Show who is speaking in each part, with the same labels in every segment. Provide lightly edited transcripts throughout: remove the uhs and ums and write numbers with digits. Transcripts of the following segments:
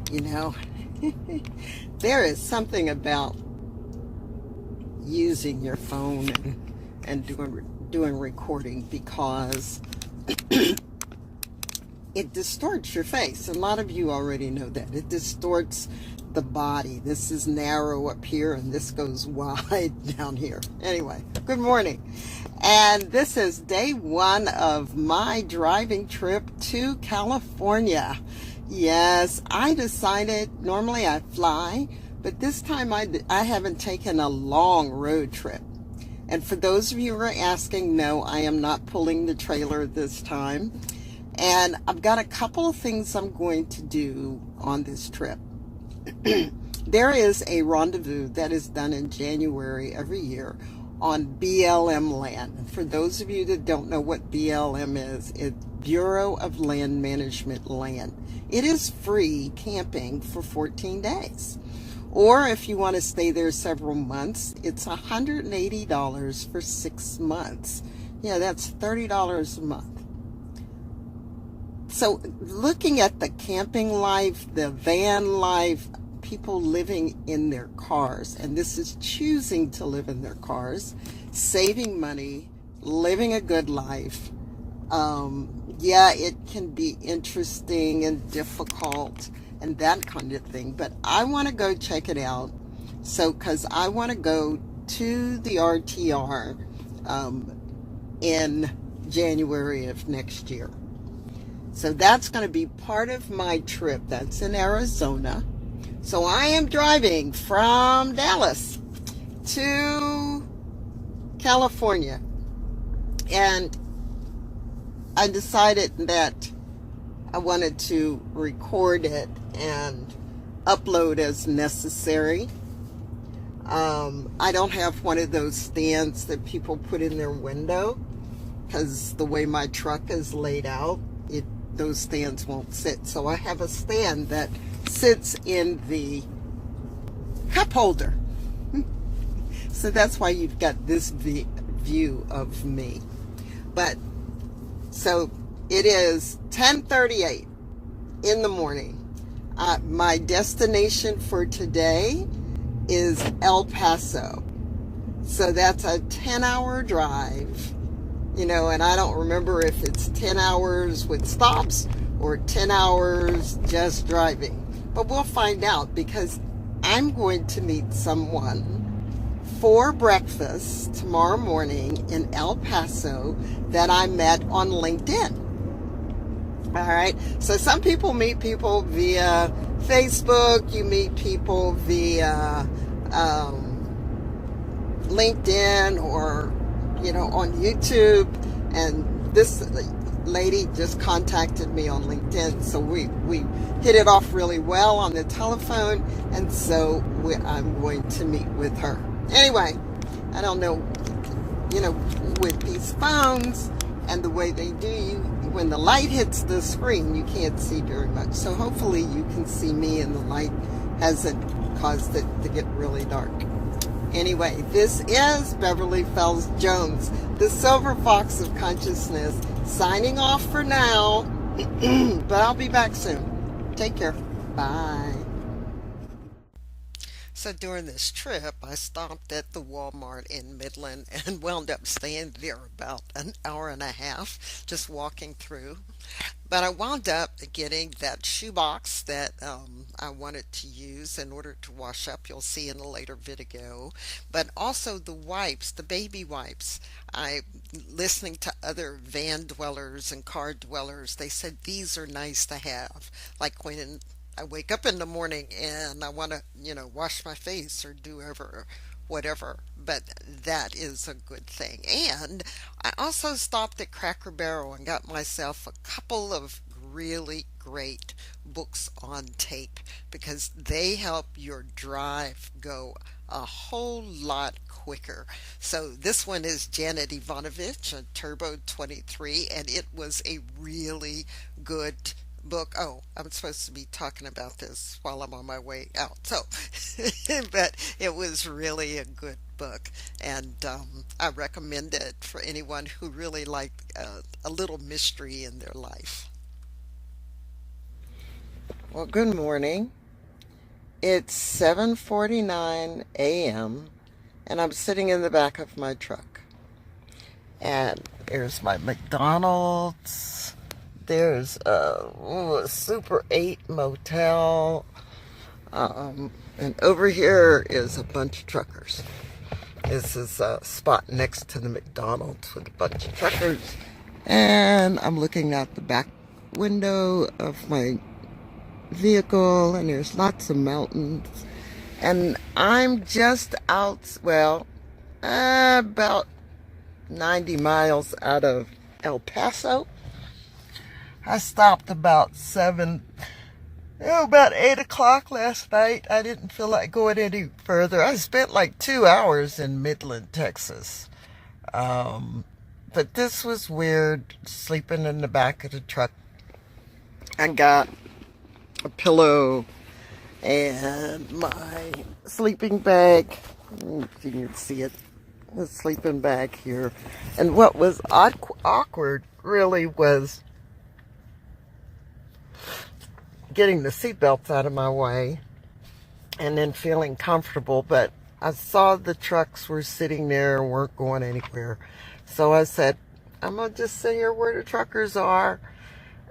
Speaker 1: You know, there is something about using your phone and doing recording because it distorts your face. A lot of you already know that. It distorts the body. This is narrow up here and this goes wide down here. Anyway, good morning. And this is day one of my driving trip to California. Yes, I decided, normally I fly, but this time I haven't taken a long road trip. And for those of you who are asking, no, I am not pulling the trailer this time. And I've got a couple of things I'm going to do on this trip. There is a rendezvous that is done in January every year on BLM land. For those of you that don't know what BLM is, it's Bureau of Land Management land. It is free camping for 14 days. Or if you want to stay there several months, it's $180 for 6 months. Yeah, that's $30 a month. So looking at the camping life, the van life, people living in their cars, and this is choosing to live in their cars, saving money, living a good life. Yeah, it can be interesting and difficult and that kind of thing, but I want to go check it out. So, because I want to go to the RTR in January of next year. So that's going to be part of my trip. That's in Arizona. So I am driving from Dallas to California. And I decided that I wanted to record it and upload as necessary. I don't have one of those stands that people put in their window because the way my truck is laid out, those stands won't sit. So I have a stand that sits in the cup holder. So that's why you've got this view of me. But so it is 10:38 in the morning. My destination for today is El Paso. So that's a 10-hour drive. You know, and I don't remember if it's 10 hours with stops or 10 hours just driving. But we'll find out because I'm going to meet someone for breakfast tomorrow morning in El Paso that I met on LinkedIn. All right. So some people meet people via Facebook. You meet people via LinkedIn or on YouTube, and this lady just contacted me on LinkedIn, so we hit it off really well on the telephone, and so I'm going to meet with her. Anyway, I don't know, with these phones and the way they do, when the light hits the screen, you can't see very much, so hopefully you can see me and the light hasn't caused it to get really dark. Anyway, this is Beverly Fells Jones, the Silver Fox of Consciousness, signing off for now, but I'll be back soon. Take care. Bye. So during this trip, I stopped at the Walmart in Midland and wound up staying there about an hour and a half, just walking through. But I wound up getting that shoebox that I wanted to use in order to wash up. You'll see in a later video. But also the wipes, the baby wipes. Listening to other van dwellers and car dwellers, they said these are nice to have. Like when I wake up in the morning and I want to, wash my face or do whatever, but that is a good thing. And I also stopped at Cracker Barrel and got myself a couple of really great books on tape because they help your drive go a whole lot quicker. So this one is Janet Ivanovich, a Turbo 23, and it was a really good book. Oh, I'm supposed to be talking about this while I'm on my way out. So, but it was really a good book, and I recommend it for anyone who really liked a little mystery in their life. Well, good morning. It's 7:49 a.m. and I'm sitting in the back of my truck. And there's my McDonald's. There's a Super 8 motel. And over here is a bunch of truckers. This is a spot next to the McDonald's with a bunch of truckers. And I'm looking out the back window of my vehicle, and there's lots of mountains. And I'm just out, well, about 90 miles out of El Paso. I stopped about 8 o'clock last night. I didn't feel like going any further. I spent like 2 hours in Midland, Texas. But this was weird, sleeping in the back of the truck. I got a pillow and my sleeping bag. If you can see it, the sleeping bag here. And what was awkward really was getting the seatbelts out of my way and then feeling comfortable, but I saw the trucks were sitting there and weren't going anywhere. So I said, I'm gonna just sit here where the truckers are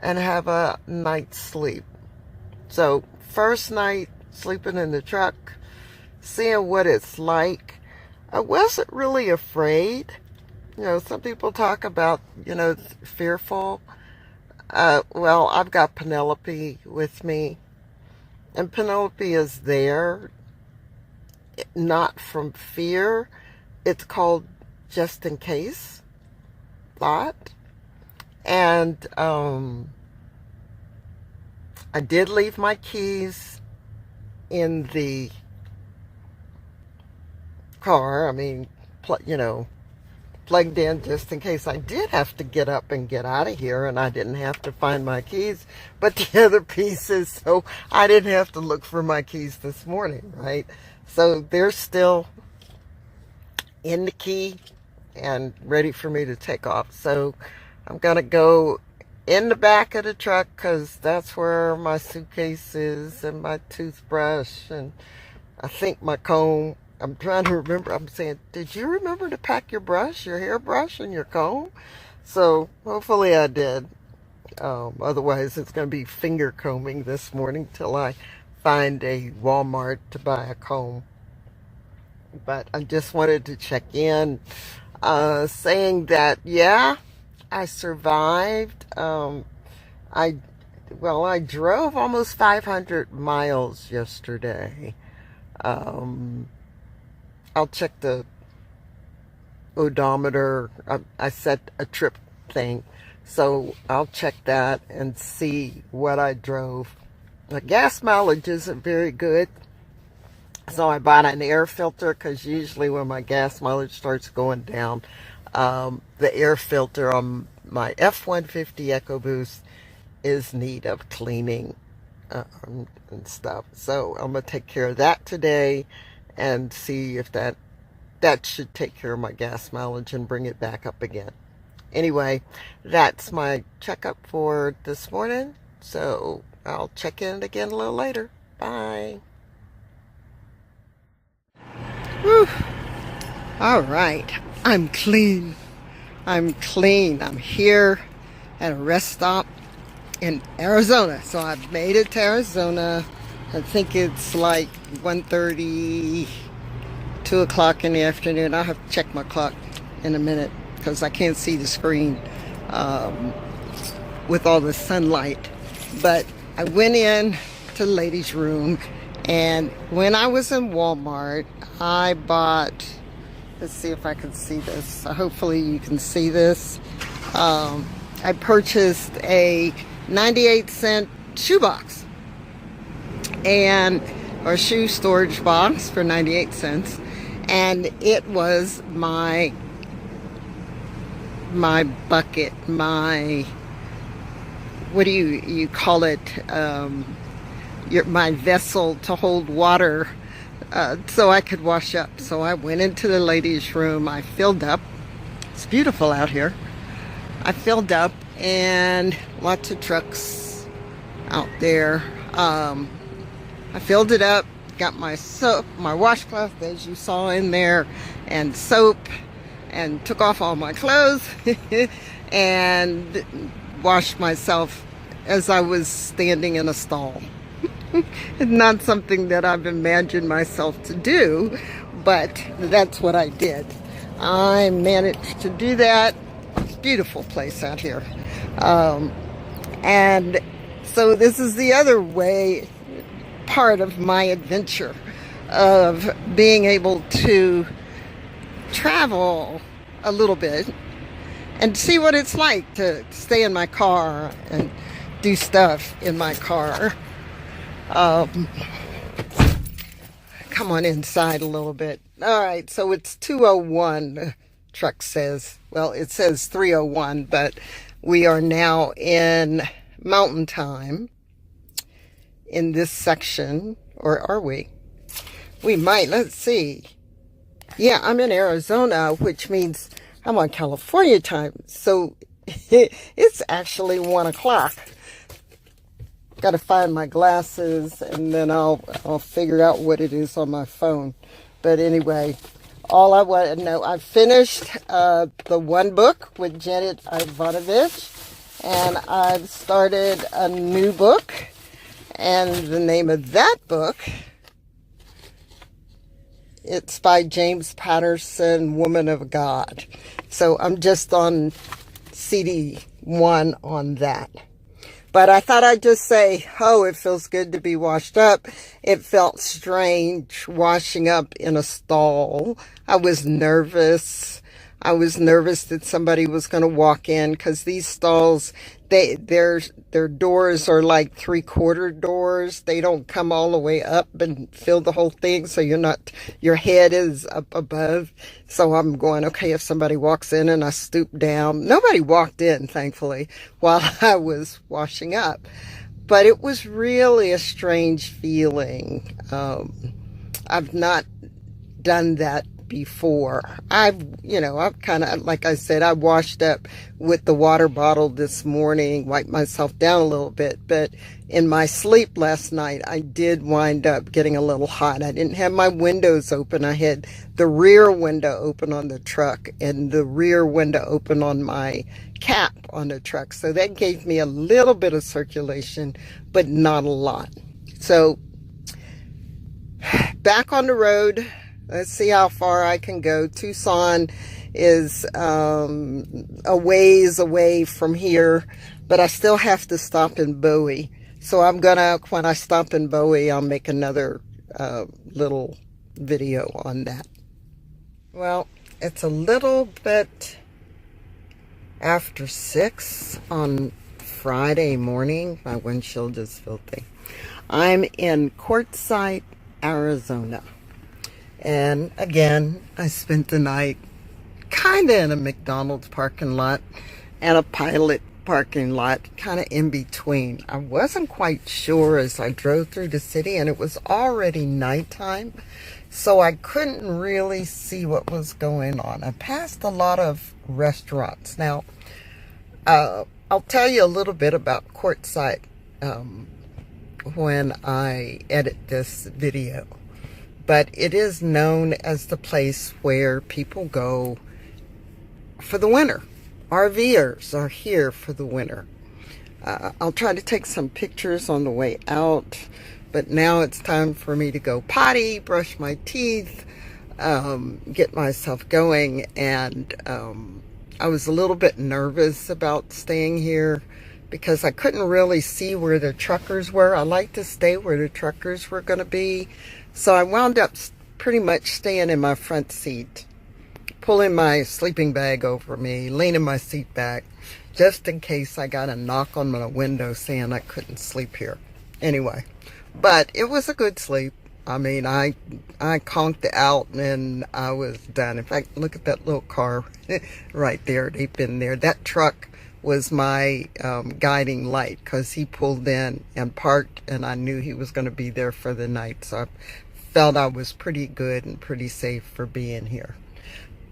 Speaker 1: and have a night's sleep. So first night sleeping in the truck, seeing what it's like. I wasn't really afraid. You know, some people talk about, fearful. Well, I've got Penelope with me, and Penelope is there, not from fear. It's called just in case thought. And I did leave my keys in the car. I mean, plugged in just in case I did have to get up and get out of here and I didn't have to find my keys, but the other pieces, so I didn't have to look for my keys this morning, right? So they're still in the key and ready for me to take off. So I'm gonna go in the back of the truck because that's where my suitcase is and my toothbrush and I think my comb. I'm trying to remember. I'm saying, did you remember to pack your brush, your hairbrush, and your comb? So hopefully I did. Otherwise, it's going to be finger combing this morning till I find a Walmart to buy a comb. But I just wanted to check in, saying that, yeah, I survived. I drove almost 500 miles yesterday. I'll check the odometer. I set a trip thing, so I'll check that and see what I drove. The gas mileage isn't very good, so I bought an air filter because usually when my gas mileage starts going down, the air filter on my F-150 EcoBoost is in need of cleaning and stuff. So I'm going to take care of that today and see if that should take care of my gas mileage and bring it back up again. Anyway, that's my checkup for this morning. So I'll check in again a little later. Bye. Whew. All right. I'm clean. I'm here at a rest stop in Arizona. So I've made it to Arizona. I think it's like 1:30, 2 o'clock in the afternoon. I'll have to check my clock in a minute because I can't see the screen with all the sunlight. But I went in to the ladies' room, and when I was in Walmart, I bought, let's see if I can see this. Hopefully you can see this. I purchased a 98-cent shoebox or shoe storage box for 98 cents, and it was my bucket, what do you call it, my vessel to hold water, so I could wash up. So I went into the ladies' room. I filled up. It's beautiful out here. I filled up, and lots of trucks out there. I filled it up, got my soap, my washcloth, as you saw in there, and soap, and took off all my clothes and washed myself as I was standing in a stall. It's not something that I've imagined myself to do, but that's what I did. I managed to do that. It's a beautiful place out here. And so this is the other way, part of my adventure of being able to travel a little bit and see what it's like to stay in my car and do stuff in my car. Come on inside a little bit. All right, so it's 2:01, the truck says. Well, it says 3:01, but we are now in mountain time in this section, or are we? We might, let's see. Yeah, I'm in Arizona, which means I'm on California time. So it's actually 1 o'clock. Got to find my glasses, and then I'll figure out what it is on my phone. But anyway, all I want to know, I finished the one book with Janet Ivanovich, and I've started a new book, and the name of that book, it's by James Patterson, Woman of God. So I'm just on CD 1 on that. But I thought I'd just say, oh, it feels good to be washed up. It felt strange washing up in a stall. I was nervous. I was nervous that somebody was going to walk in, because these stalls, their doors are like 3/4 doors. They don't come all the way up and fill the whole thing, so your head is up above. So I'm going, okay, if somebody walks in, and I stoop down. Nobody walked in, thankfully, while I was washing up. But it was really a strange feeling. I've not done that before. I've kind of, like I said, I washed up with the water bottle this morning, wiped myself down a little bit, but in my sleep last night, I did wind up getting a little hot. I didn't have my windows open. I had the rear window open on the truck and the rear window open on my cap on the truck. So that gave me a little bit of circulation, but not a lot. So back on the road. Let's see how far I can go. Tucson is a ways away from here, but I still have to stop in Bowie. So when I stop in Bowie, I'll make another little video on that. Well, it's a little bit after 6 on Friday morning. My windshield is filthy. I'm in Quartzsite, Arizona. And again, I spent the night kind of in a McDonald's parking lot and a Pilot parking lot, kind of in between. I wasn't quite sure as I drove through the city, and it was already nighttime, so I couldn't really see what was going on. I passed a lot of restaurants. Now, I'll tell you a little bit about Quartzsite when I edit this video. But it is known as the place where people go for the winter. RVers are here for the winter. I'll try to take some pictures on the way out, but now it's time for me to go potty, brush my teeth, get myself going, and I was a little bit nervous about staying here because I couldn't really see where the truckers were. I like to stay where the truckers were going to be. So I wound up pretty much staying in my front seat, pulling my sleeping bag over me, leaning my seat back, just in case I got a knock on my window saying I couldn't sleep here. Anyway, but it was a good sleep. I mean, I conked out and I was done. In fact, look at that little car right there. They've been there. That truck was my guiding light, because he pulled in and parked, and I knew he was going to be there for the night. So I felt I was pretty good and pretty safe for being here.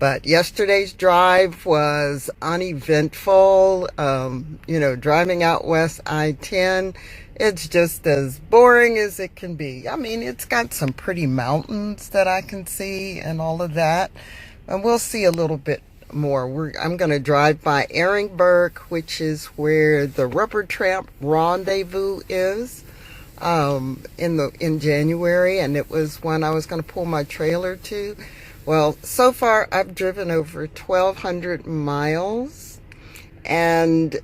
Speaker 1: But yesterday's drive was uneventful. Driving out West I-10, it's just as boring as it can be. I mean, it's got some pretty mountains that I can see and all of that. And we'll see a little bit more. I'm going to drive by Ehrenberg, which is where the Rubber Tramp Rendezvous is. In January, and it was when I was going to pull my trailer to. Well, so far I've driven over 1,200 miles, and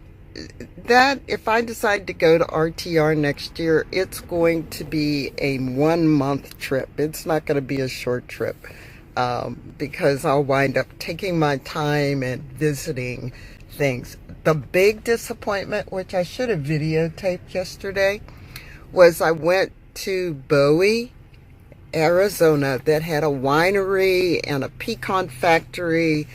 Speaker 1: that, if I decide to go to RTR next year, it's going to be a 1-month trip. It's not going to be a short trip, because I'll wind up taking my time and visiting things. The big disappointment, which I should have videotaped yesterday, was I went to Bowie, Arizona, that had a winery and a pecan factory,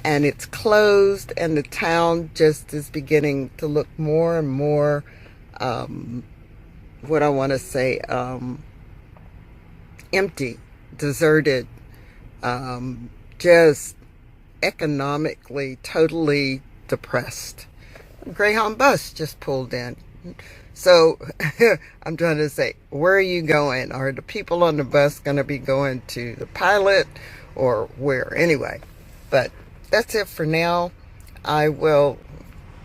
Speaker 1: and it's closed, and the town just is beginning to look more and more, empty, deserted, just economically totally depressed. A Greyhound bus just pulled in. So I'm trying to say, where are you going? Are the people on the bus going to be going to the pilot or where? Anyway, but that's it for now. I will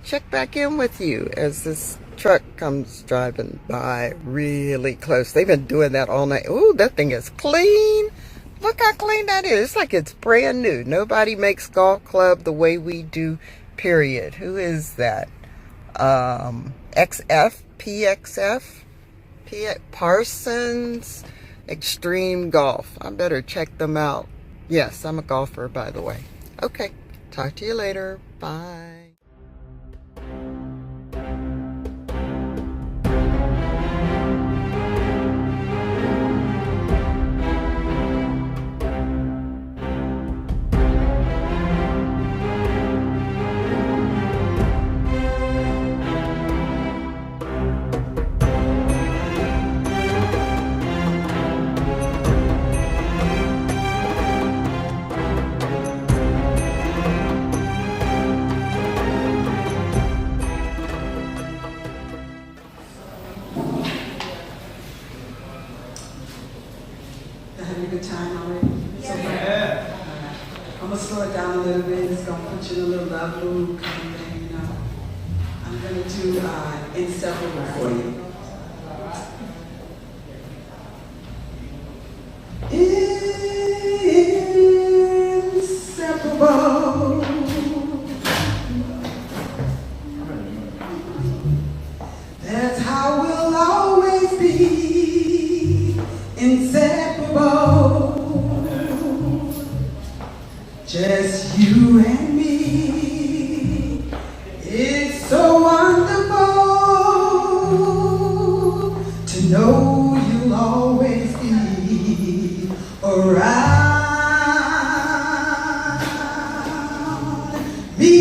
Speaker 1: check back in with you as this truck comes driving by really close. They've been doing that all night. Ooh, that thing is clean. Look how clean that is. It's like it's brand new. Nobody makes golf club the way we do, period. Who is that? PXF, Parsons Extreme Golf. I better check them out. Yes, I'm a golfer, by the way. Okay, talk to you later. Bye.
Speaker 2: Having a good time already? Yeah. I'm going to slow it down a little bit. It's going to put you in a little love mood kind of thing, you know. I'm going to do Inseparable for you. Inseparable. That's how we'll always be. Inseparable. Just you and me. It's so wonderful to know you'll always be around me.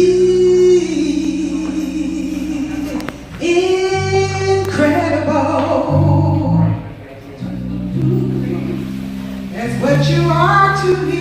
Speaker 2: Incredible. That's what you are to me.